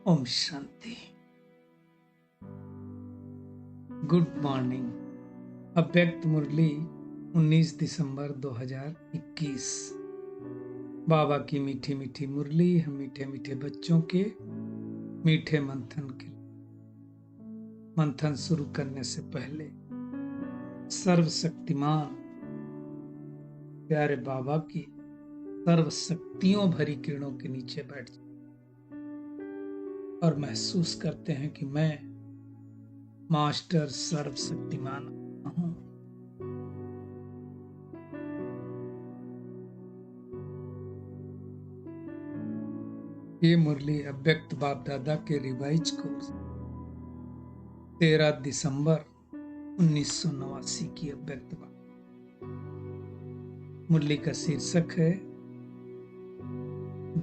Om Shanti. Good morning. अव्यक्त मुरली 19 दिसंबर 2021। बाबा की मीठी मीठी मुरली हम मीठे मीठे बच्चों के मीठे मंथन शुरू करने से पहले सर्वशक्तिमान प्यारे बाबा की सर्व शक्तियों भरी किरणों के नीचे बैठ जाए और महसूस करते हैं कि मैं मास्टर सर्वशक्तिमान हूं। ये मुरली अव्यक्त बाप दादा के रिवाइज कोर्स 13 दिसंबर 1989 की अव्यक्त बात। मुरली का शीर्षक है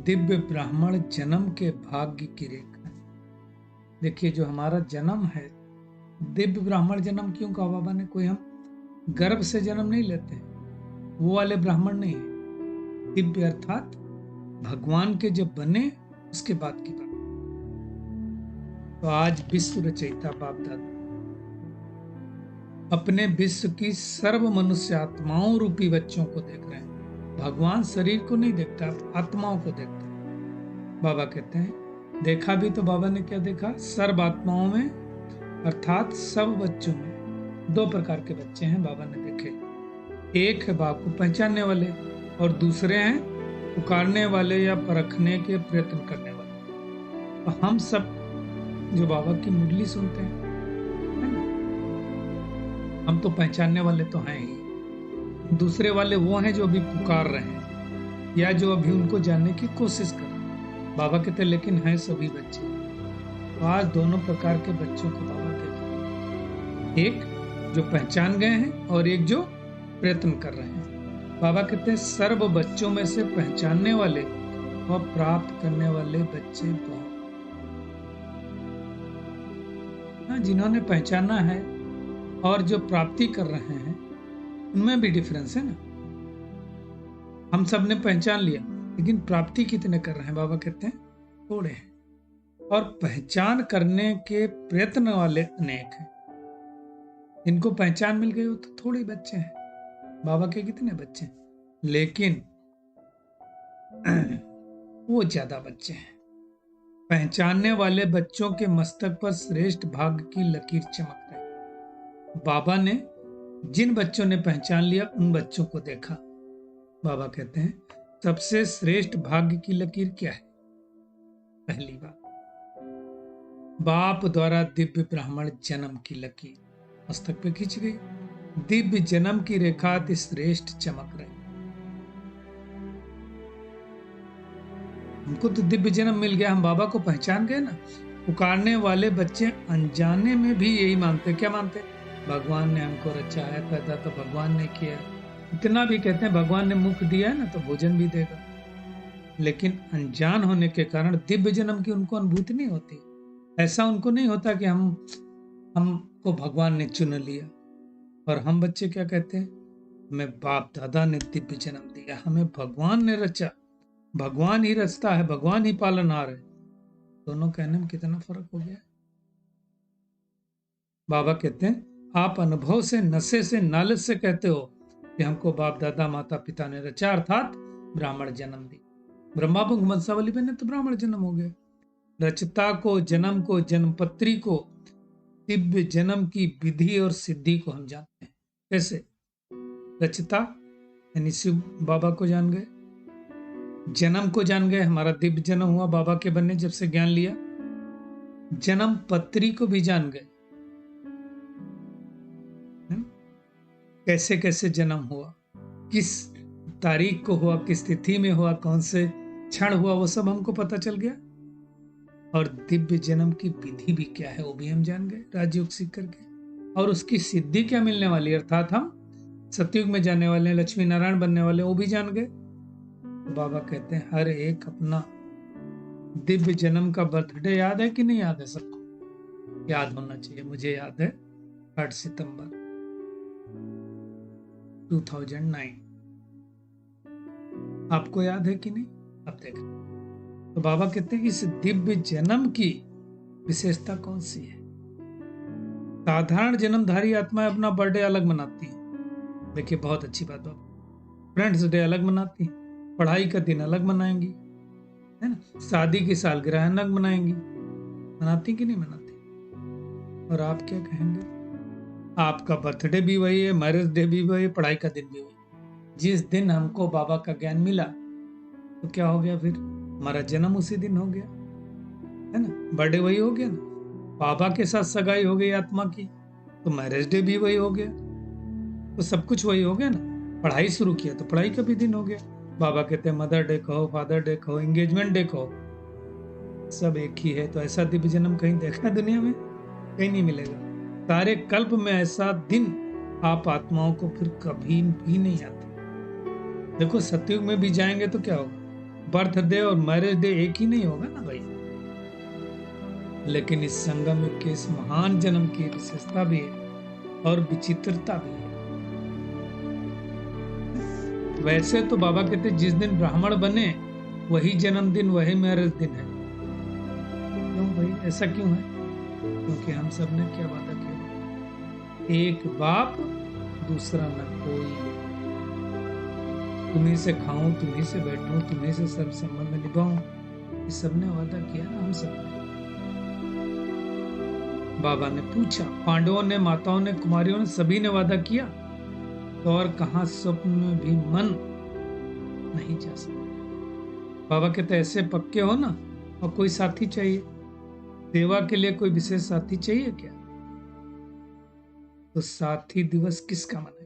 दिव्य ब्राह्मण जन्म के भाग्य की रेखा। देखिए, जो हमारा जन्म है, दिव्य ब्राह्मण जन्म क्यों कहा बाबा ने? कोई हम गर्भ से जन्म नहीं लेते हैं, वो वाले ब्राह्मण नहीं है। दिव्य अर्थात भगवान के जब बने उसके बाद की बात। तो आज विश्व रचयिता बाप दादा अपने विश्व की सर्व मनुष्य आत्माओं रूपी बच्चों को देख रहे हैं। भगवान शरीर को नहीं देखता, आत्माओं को देखता है। बाबा कहते हैं देखा भी तो बाबा ने क्या देखा? सर्व आत्माओं में अर्थात सब बच्चों में दो प्रकार के बच्चे हैं बाबा ने देखे। एक है बाप को पहचानने वाले और दूसरे हैं पुकारने वाले या परखने के प्रयत्न करने वाले। तो हम सब जो बाबा की मुरली सुनते हैं, हम तो पहचानने वाले तो हैं ही। दूसरे वाले वो हैं जो अभी पुकार रहे हैं या जो अभी उनको जानने की कोशिश कर रहे हैं। बाबा कहते लेकिन हैं सभी बच्चे। तो आज दोनों प्रकार के बच्चों को बाबा कहते हैं, एक जो पहचान गए हैं और एक जो प्रयत्न कर रहे हैं। बाबा कहते हैं सर्व बच्चों में से पहचानने वाले और प्राप्त करने वाले बच्चे बहुत, जिन्होंने पहचाना है और जो प्राप्ति कर रहे हैं उनमें भी डिफरेंस है ना। हम सब ने पहचान लिया, लेकिन प्राप्ति कितने कर रहे हैं? बाबा कहते हैं थोड़े हैं। और पहचान करने के प्रयत्न वाले अनेक हैं। इनको पहचान मिल गई हो तो थोड़े बच्चे हैं। बाबा के कितने बच्चे हैं? लेकिन वो ज्यादा बच्चे हैं। पहचानने वाले बच्चों के मस्तक पर श्रेष्ठ भाग्य की लकीर चमक रही। बाबा ने जिन बच्चों ने पहचान लिया उन बच्चों को देखा। बाबा कहते हैं सबसे श्रेष्ठ भाग्य की लकीर क्या है? पहली बात, बाप द्वारा दिव्य ब्राह्मण जन्म की लकीर मस्तक पे खींच गई। दिव्य जन्म की रेखा अति श्रेष्ठ चमक रही। हमको तो दिव्य जन्म मिल गया, हम बाबा को पहचान गए ना। पुकारने वाले बच्चे अनजाने में भी यही मानते। क्या मानते? भगवान ने हमको रचा है, पैदा तो भगवान ने किया। इतना भी कहते हैं भगवान ने मुख दिया है ना तो भोजन भी देगा। लेकिन अनजान होने के कारण दिव्य जन्म की उनको अनुभूति नहीं होती। ऐसा उनको नहीं होता कि हमको भगवान ने चुन लिया। और हम बच्चे क्या कहते हैं? हमें बाप दादा ने दिव्य जन्म दिया, हमें भगवान ने रचा। भगवान ही रचता है, भगवान ही पालनहार है। दोनों कहने में कितना फर्क हो गया। बाबा कहते हैं आप अनुभव से, नशे से, नालच से कहते हो कि हमको बाप दादा माता पिता ने रचा, अर्थात ब्राह्मण जन्म दी। ब्रह्मा को वंशावली बने तो ब्राह्मण जन्म हो गया। रचता को, जन्म को, जन्मपत्री को, दिव्य जन्म की विधि और सिद्धि को हम जानते हैं। कैसे? रचता यानी शिव बाबा को जान गए, जन्म को जान गए, हमारा दिव्य जन्म हुआ बाबा के बनने जब से ज्ञान लिया। जन्म पत्री को भी जान गए, कैसे कैसे जन्म हुआ, किस तारीख को हुआ, किस तिथि में हुआ, कौन से क्षण हुआ, वो सब हमको पता चल गया। और दिव्य जन्म की विधि भी क्या है वो भी हम जान गए राजयोग सीख करके। और उसकी सिद्धि क्या मिलने वाली, अर्थात हम सतयुग में जाने वाले हैं, लक्ष्मी नारायण बनने वाले, वो भी जान गए। तो बाबा कहते हैं हर एक अपना दिव्य जन्म का बर्थडे याद है कि नहीं याद है? सबको याद होना चाहिए। मुझे याद है 8 सितंबर 2009। आपको याद है कि नहीं? अब देख, तो बाबा कहते हैं इस दिव्य जन्म की विशेषता कौन सी है? साधारण जन्मधारी आत्माएं अपना बर्थडे अलग मनाती हैं। देखिए बहुत अच्छी बात बाबा, फ्रेंड्स डे अलग मनाती हैं, पढ़ाई का दिन अलग मनाएंगी, है ना, शादी की सालगिरह अलग मनाएंगी, मनाती कि नहीं मनाती? और आप क्या कहेंगे? आपका बर्थडे भी वही है, मैरिज डे भी वही, पढ़ाई का दिन भी वही। जिस दिन हमको बाबा का ज्ञान मिला तो क्या हो गया? फिर हमारा जन्म उसी दिन हो गया, है ना, बर्थडे वही हो गया ना। बाबा के साथ सगाई हो गई आत्मा की तो मैरिज डे भी वही हो गया, तो सब कुछ वही हो गया ना। पढ़ाई शुरू किया तो पढ़ाई का भी दिन हो गया। बाबा कहते हैं मदर डे कहो, फादर डे कहो, एंगेजमेंट डे कहो, सब एक ही है। तो ऐसा दिव्य जन्म कहीं देखा है दुनिया में? कहीं नहीं मिलेगा। सारे कल्प में ऐसा दिन आप आत्माओं को फिर कभी भी नहीं आता। देखो सतयुग में भी जाएंगे तो क्या होगा, बर्थडे और मैरिज डे एक ही नहीं होगा ना भाई। लेकिन इस संगम युग के इस महान जन्म की विशेषता भी है और विचित्रता भी है। वैसे तो बाबा कहते जिस दिन ब्राह्मण बने वही जन्मदिन, वही मैरिज दिन है। क्यों भाई, ऐसा क्यों है? क्योंकि हम सब ने क्या वादा किया? एक बाप दूसरा न कोई, तुम्ही से खाऊं, तुम्ही से बैठूं, तुम्ही से सब संबंध निभाऊं, ये सबने वादा किया ना हम सब ने। बाबा ने पूछा, पांडवों ने, माताओं ने, कुमारियों ने, सभी ने वादा किया, तो और कहां स्वप्न में भी मन नहीं जा सकता। बाबा कहते ऐसे पक्के हो ना, और कोई साथी चाहिए, सेवा के लिए कोई विशेष साथी चाहिए क्या? तो साथी दिवस किसका मनाए?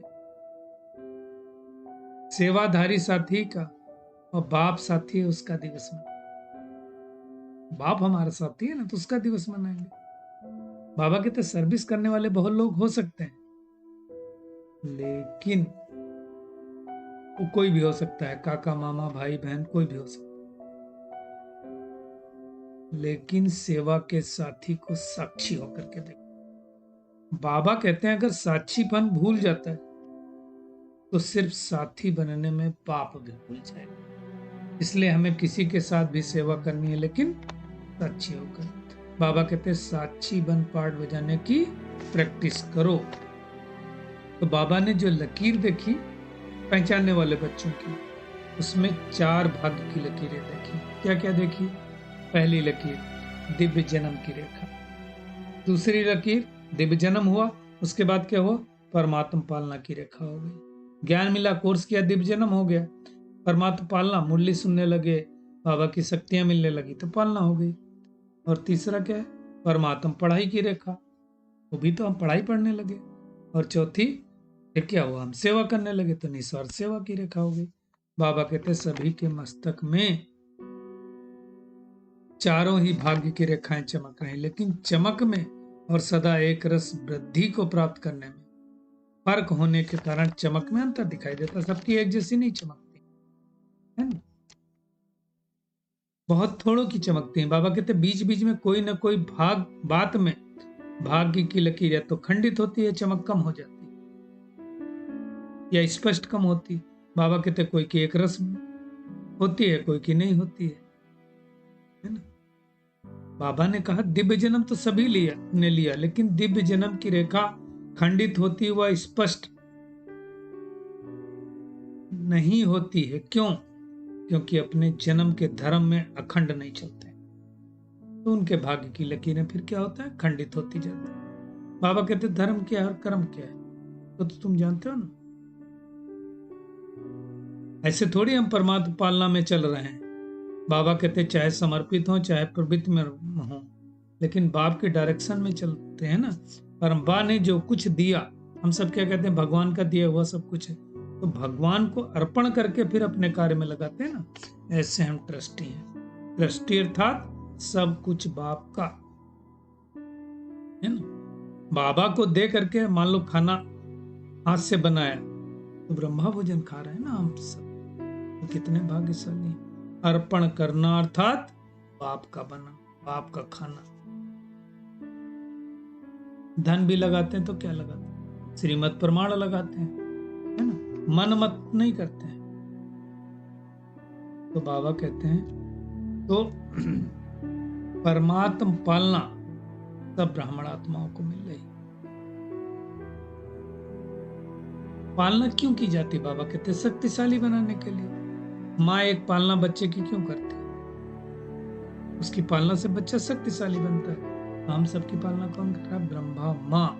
सेवाधारी साथी का, और बाप साथी है उसका दिवस मनाए। बाप हमारा साथी है ना, तो उसका दिवस मनाएंगे। बाबा कहते सर्विस करने वाले बहुत लोग हो सकते हैं, लेकिन वो कोई भी हो सकता है, काका, मामा, भाई, बहन, कोई भी हो सकता है, लेकिन सेवा के साथी को साक्षी होकर के देखो। बाबा कहते हैं अगर साक्षीपन भूल जाता है तो सिर्फ साथी बनने में पाप भी भूल जाएगा। इसलिए हमें किसी के साथ भी सेवा करनी है, लेकिन साक्षी होकर। बाबा कहते हैं साक्षी बन पाठ बजाने की प्रैक्टिस करो। तो बाबा ने जो लकीर देखी पहचानने वाले बच्चों की, उसमें 4 भाग्य की लकीरें देखी। क्या क्या देखी? पहली लकीर दिव्य जन्म की रेखा, दूसरी लकीर दिव्य जन्म हुआ, उसके बाद क्या हुआ? परमात्मा पालना की रेखा हो गई। ज्ञान मिला, कोर्स किया, दिव्य जन्म हो गया। परमात्मा पालना, मुरली सुनने लगे, बाबा की शक्तियां मिलने लगी तो पालना हो गई। और तीसरा क्या है? परमात्मा पढ़ाई की रेखा, वो भी तो हम पढ़ाई पढ़ने लगे। और चौथी फिर क्या हुआ? हम सेवा करने लगे तो निस्वार्थ सेवा की रेखा हो गई। बाबा कहते सभी के मस्तक में चारों ही भाग्य की रेखाएं चमक रही, लेकिन चमक में और सदा एक रस वृद्धि को प्राप्त करने में फर्क होने के कारण चमक में अंतर दिखाई देता। सबकी एक जैसी नहीं चमकती है ना, बहुत थोड़ों की चमकती है। बाबा कहते बीच बीच में कोई ना कोई बात में भाग्य की लकीर या तो खंडित होती है, चमक कम हो जाती या स्पष्ट कम होती। बाबा कहते कोई की एक रस होती है, कोई की नहीं होती है ना। बाबा ने कहा दिव्य जन्म तो सभी ने लिया, लेकिन दिव्य जन्म की रेखा खंडित होती व स्पष्ट नहीं होती है। क्यों? क्योंकि अपने जन्म के धर्म में अखंड नहीं चलते, तो उनके भाग्य की लकीरें फिर क्या होता है? खंडित होती जाती है। बाबा कहते धर्म क्या है और कर्म क्या है, तो तुम जानते हो ना। ऐसे थोड़ी हम परमात्मा पालना में चल रहे हैं। बाबा कहते चाहे समर्पित हो चाहे प्रवृत्ति में हो, लेकिन बाप के डायरेक्शन में चलते हैं ना। परम्बा ने जो कुछ दिया, हम सब क्या कहते हैं? भगवान का दिया हुआ सब कुछ है, तो भगवान को अर्पण करके फिर अपने कार्य में लगाते हैं ना। ऐसे हम ट्रस्टी हैं। ट्रस्टी अर्थात सब कुछ बाप का है ना। बाबा को दे करके मान लो खाना हाथ से बनाया तो ब्रह्मा भोजन खा रहे हैं ना हम सब, तो कितने भाग्यशाली। अर्पण करना अर्थात बाप का बना, बाप का खाना। धन भी लगाते हैं तो क्या लगाते हैं? श्रीमत प्रमाण लगाते हैं, है ना, मन मत नहीं करते हैं। तो बाबा कहते हैं तो परमात्म पालना सब ब्राह्मण आत्माओं को मिल रही। पालना क्यों की जाती? बाबा कहते शक्तिशाली बनाने के लिए। माँ एक पालना बच्चे की क्यों करती? उसकी पालना से बच्चा शक्तिशाली बनता है। हम सबकी पालना कौन कर रहा है? ब्रह्मा माँ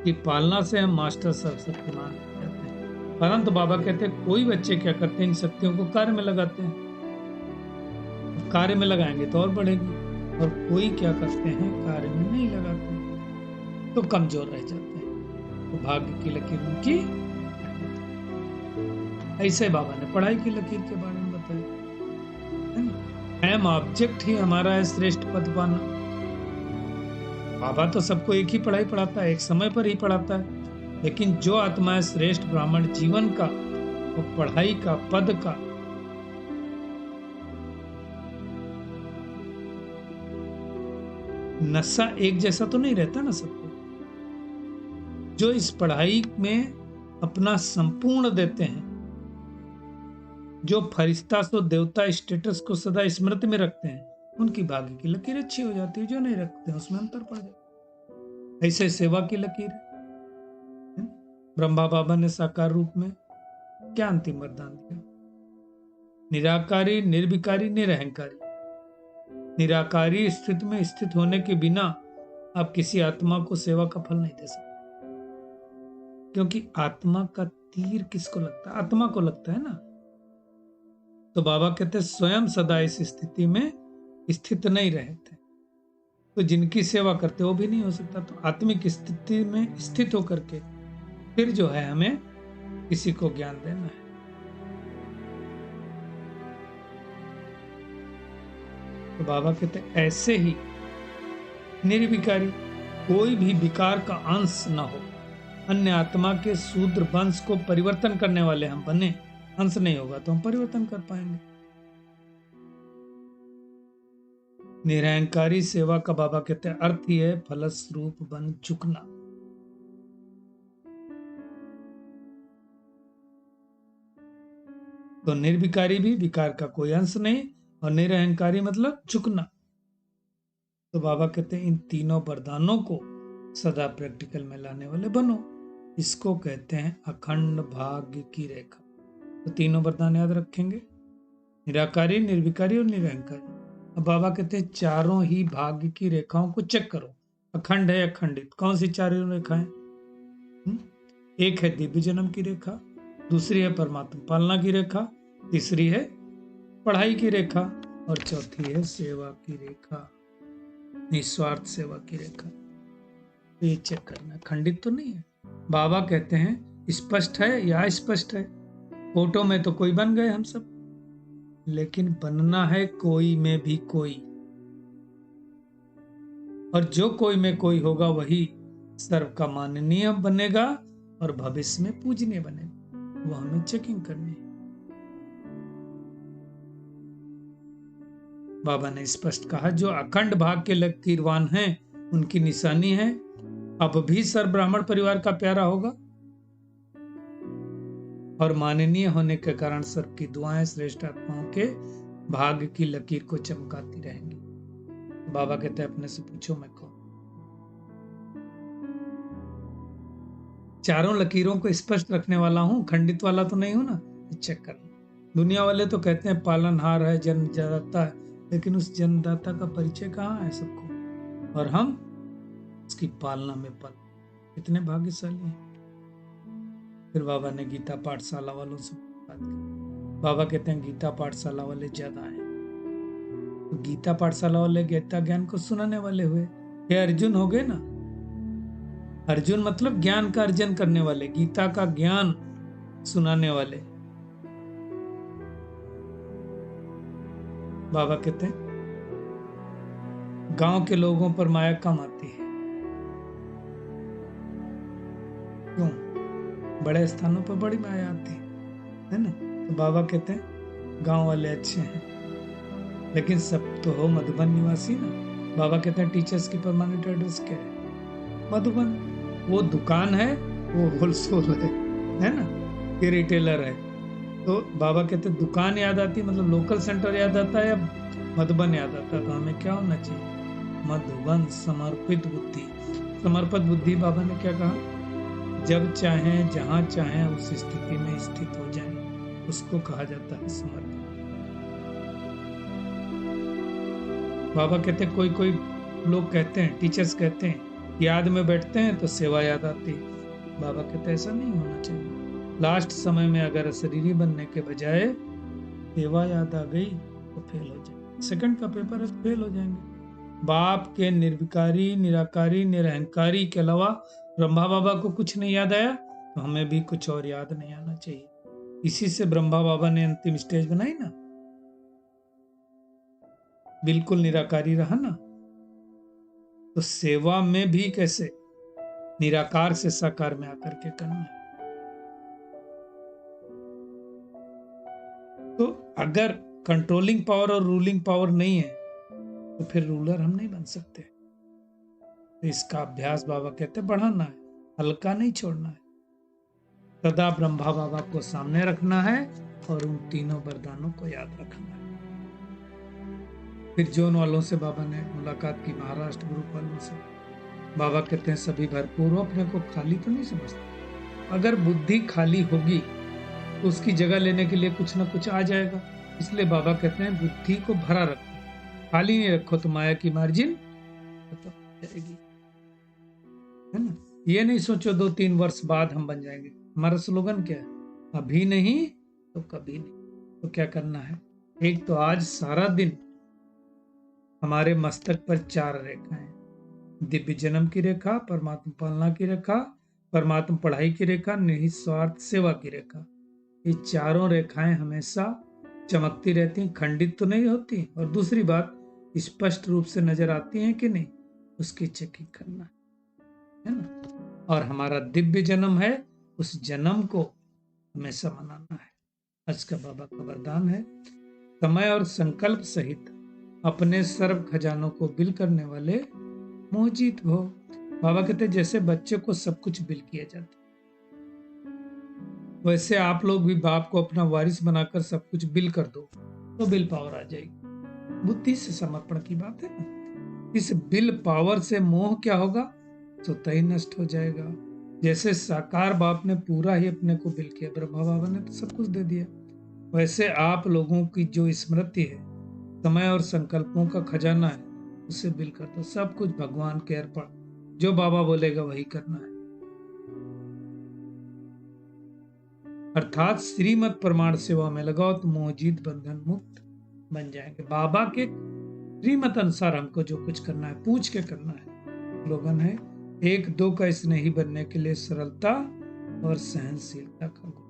की पालना से हम मास्टर सर्वशक्तिमान हो जाते हैं। परंतु बाबा कहते हैं कोई बच्चे क्या करते हैं, इन शक्तियों को कार्य में लगाते हैं। कार्य में लगाएंगे तो और बढ़ेगी, और कोई क्या करते हैं, कार्य में नहीं लगाते तो कमजोर रह जाते हैं। तो भाग्य की लकीर उनकी। ऐसे बाबा ने पढ़ाई की लकीर के बारे में बताया। एम ऑब्जेक्ट ही हमारा है श्रेष्ठ पद पाना। बाबा तो सबको एक ही पढ़ाई पढ़ाता है, एक समय पर ही पढ़ाता है, लेकिन जो आत्मा है श्रेष्ठ ब्राह्मण जीवन का, वो पढ़ाई का, पद का, नशा एक जैसा तो नहीं रहता ना सबको। जो इस पढ़ाई में अपना संपूर्ण देते हैं, जो फरिश्ता सो देवता स्टेटस को सदा स्मृति में रखते हैं, उनकी भाग्य की लकीर अच्छी हो जाती है। जो नहीं रखते हैं उसमें अंतर पड़ जाता है। ऐसे सेवा की लकीर है। ब्रह्मा बाबा ने साकार रूप में क्या अंतिम वरदान दिया? निराकारी, निर्विकारी, निरहंकारी। निराकारी स्थिति में स्थित होने के बिना आप किसी आत्मा को सेवा का फल नहीं दे सकते, क्योंकि आत्मा का तीर किसको लगता है? आत्मा को लगता है ना। तो बाबा कहते हैं स्वयं सदा इस स्थिति में स्थित नहीं रहते, तो जिनकी सेवा करते वो भी नहीं हो सकता। तो आत्मिक स्थिति में स्थित होकर के फिर जो है हमें किसी को ज्ञान देना है। तो बाबा कहते हैं ऐसे ही निर्विकारी, कोई भी विकार का अंश न हो। अन्य आत्मा के शूद्र वंश को परिवर्तन करने वाले हम बने, अंश नहीं होगा तो हम परिवर्तन कर पाएंगे। निरहंकारी सेवा का बाबा कहते हैं अर्थ ही है फलस्वरूप बन चुकना। तो निर्विकारी भी विकार का कोई अंश नहीं, और निरहंकारी मतलब झुकना। तो बाबा कहते हैं इन तीनों वरदानों को सदा प्रैक्टिकल में लाने वाले बनो। इसको कहते हैं अखंड भाग्य की रेखा। तो तीनों वरदान याद रखेंगे, निराकारी, निर्विकारी और निरहंकारी। अब बाबा कहते हैं चारों ही भाग्य की रेखाओं को चेक करो, अखंड है अखंडित। कौन सी चारों रेखाएं? एक है दिव्य जन्म की रेखा, दूसरी है परमात्मा पालना की रेखा, तीसरी है पढ़ाई की रेखा, और चौथी है सेवा की रेखा, निस्वार्थ सेवा की रेखा। ये चेक करना, खंडित तो नहीं है। बाबा कहते हैं स्पष्ट है या अस्पष्ट है। फोटो में तो कोई बन गए हम सब, लेकिन बनना है कोई में भी कोई, और जो कोई में कोई होगा वही सर्व का माननीय बनेगा और भविष्य में पूजनीय बनेगा। वो हमें चेकिंग करनी है। बाबा ने स्पष्ट कहा जो अखंड भाग के लकीरवान हैं उनकी निशानी है अब भी सर्व ब्राह्मण परिवार का प्यारा होगा, और माननीय होने के कारण सबकी दुआएं श्रेष्ठ आत्माओं के भाग्य की लकीर को चमकाती रहेंगी। बाबा कहते हैं अपने से पूछो मैं कौन। चारों लकीरों को स्पष्ट रखने वाला हूं, खंडित वाला तो नहीं हूं ना। चेक करना। दुनिया वाले तो कहते हैं पालनहार है, जन्मदाता है, लेकिन उस जन्मदाता का परिचय कहाँ है सबको, और हम उसकी पालना में पल कितने भाग्यशाली हैं। फिर बाबा ने गीता पाठशाला वालों से बात की। बाबा कहते हैं गीता पाठशाला वाले ज्यादा हैं। तो गीता पाठशाला वाले गीता ज्ञान को सुनाने वाले हुए। ये अर्जुन हो गए ना। अर्जुन मतलब ज्ञान का अर्जन करने वाले, गीता का ज्ञान सुनाने वाले। बाबा कहते हैं गांव के लोगों पर माया कम आती है। क्यों? बड़े स्थानों पर बड़ी माया आती है ना। तो बाबा कहते हैं गांव वाले अच्छे हैं, लेकिन सब तो हो मधुबन निवासी ना। बाबा कहते हैं टीचर्स की परमानेंट एड्रेस क्या है? मधुबन। वो दुकान है, वो होलसेल है ना, ये रिटेलर है। तो बाबा कहते हैं दुकान याद आती मतलब लोकल सेंटर याद आता है, या मधुबन याद आता, तो हमें क्या होना चाहिए? मधुबन समर्पित बुद्धि। समर्पित बुद्धि बाबा ने क्या कहा? जब चाहें जहां चाहें उस स्थिति में स्थित हो जाएं, उसको कहा जाता है समर्पित। बाबा कहते हैं, कोई कोई लोग कहते हैं, टीचर्स कहते हैं, याद में बैठते हैं तो सेवा याद आती है। बाबा कहते हैं ऐसा नहीं होना चाहिए। लास्ट समय में अगर शरीरी बनने के बजाय सेवा याद आ गई तो फेल हो जाए, सेकंड का पेपर है, फेल हो जाएंगे। बाप के निर्विकारी, निराकारी, निरहंकारी के अलावा ब्रह्मा बाबा को कुछ नहीं याद आया, तो हमें भी कुछ और याद नहीं आना चाहिए। इसी से ब्रह्मा बाबा ने अंतिम स्टेज बनाई ना, बिल्कुल निराकारी रहा ना। तो सेवा में भी कैसे निराकार से साकार में आकर के करना है। तो अगर कंट्रोलिंग पावर और रूलिंग पावर नहीं है तो फिर रूलर हम नहीं बन सकते। तो इसका अभ्यास बाबा कहते बढ़ाना है, हल्का नहीं छोड़ना है। सदा ब्रह्मा बाबा को सामने रखना है और उन तीनों वरदानों को याद रखना है। फिर जोन वालों से बाबा ने मुलाकात की, महाराष्ट्र ग्रुप वालों से। बाबा कहते हैं सभी भरपूर हो, अपने को खाली तो नहीं समझते। अगर बुद्धि खाली होगी तो उसकी जगह लेने के लिए कुछ ना कुछ आ जाएगा। इसलिए बाबा कहते हैं बुद्धि को भरा रखो, खाली नहीं रखो तो माया की मार्जिन खत्म हो जाएगी, है ना। ये नहीं सोचो 2-3 वर्ष बाद हम बन जाएंगे। हमारा स्लोगन क्या है? अभी नहीं तो कभी नहीं। तो क्या करना है? एक तो आज सारा दिन हमारे मस्तक पर 4 रेखाएं, दिव्य जन्म की रेखा, परमात्मा पालना की रेखा, परमात्मा पढ़ाई की रेखा, निस्वार्थ सेवा की रेखा। ये चारों रेखाएं हमेशा चमकती रहती, खंडित तो नहीं होती। और दूसरी बात, स्पष्ट रूप से नजर आती हैं कि नहीं, उसकी चेकिंग करना है ना। और हमारा दिव्य जन्म है, उस जन्म को हमेशा मनाना है। आज का बाबा का वरदान है, समय और संकल्प सहित अपने सर्व खजानों को बिल करने वाले मोहजीत भो। बाबा कहते जैसे बच्चे को सब कुछ बिल किया जाता, वैसे आप लोग भी बाप को अपना वारिस बनाकर सब कुछ बिल कर दो तो बिल पावर आ जाएगी। बुद्धि से समर्पण की बात है ना। इस बिल पावर से मोह क्या होगा? स्वतः ही नष्ट हो जाएगा। जैसे साकार बाप ने पूरा ही अपने को बिल किया, ब्रह्मा बाबा ने तो सब कुछ दे दिया, वैसे आप लोगों की जो स्मृति है, समय और संकल्पों का खजाना है, उसे बिल कर दो। सब कुछ भगवान के अर्पण, जो बाबा बोलेगा वही करना है। अर्थात श्रीमत प्रमाण सेवा में लगाओ तो मोहजीत बंधन मुक्त बन जाएंगे। बाबा के श्रीमत अनुसार हमको जो कुछ करना है, पूछ के करना है। स्लोगन है, 1-2 का स्नेही बनने के लिए सरलता और सहनशीलता का गुण।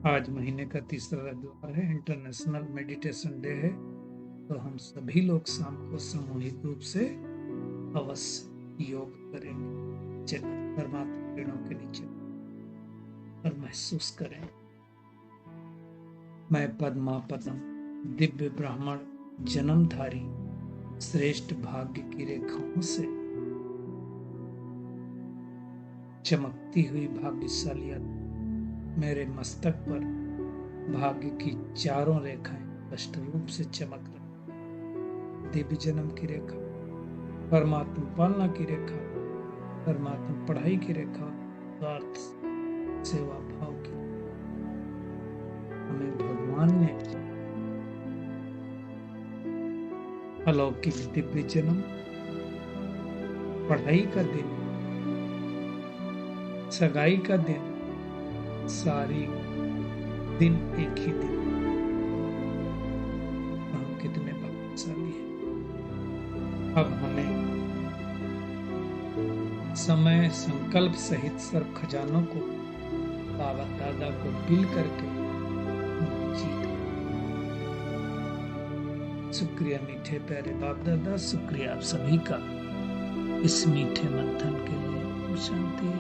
आज महीने का 3रा रविवार है, इंटरनेशनल मेडिटेशन डे है। तो हम सभी लोग शाम को सामूहिक रूप से अवश्य योग करेंगे। चलिए परमात्मा पेड़ों के नीचे और महसूस करें, मैं पद्मा पदम दिव्य ब्राह्मण जन्मधारी श्रेष्ठ भाग्य की रेखाओं से चमकती हुई भाग्यशाली मेरे मस्तक पर भाग्य की 4 रेखाएं स्पष्ट रूप से चमक रही। दिव्य जन्म की रेखा, परमात्मा पालना की रेखा, परमात्मा पढ़ाई की रेखा, स्वार्थ सेवा भाव की। हमें भगवान ने अलौकिक दिव्य जन्म, पढ़ाई का दिन, सगाई का दिन, सारी दिन एक ही दिन। हम कितने भाग्यशाली हैं। अब हमें समय संकल्प सहित सर्व खजानों को बाबा दादा को बिल करके जीत। शुक्रिया मीठे प्यारे बाप दादा, शुक्रिया आप सभी का इस मीठे मंथन के लिए। शांति।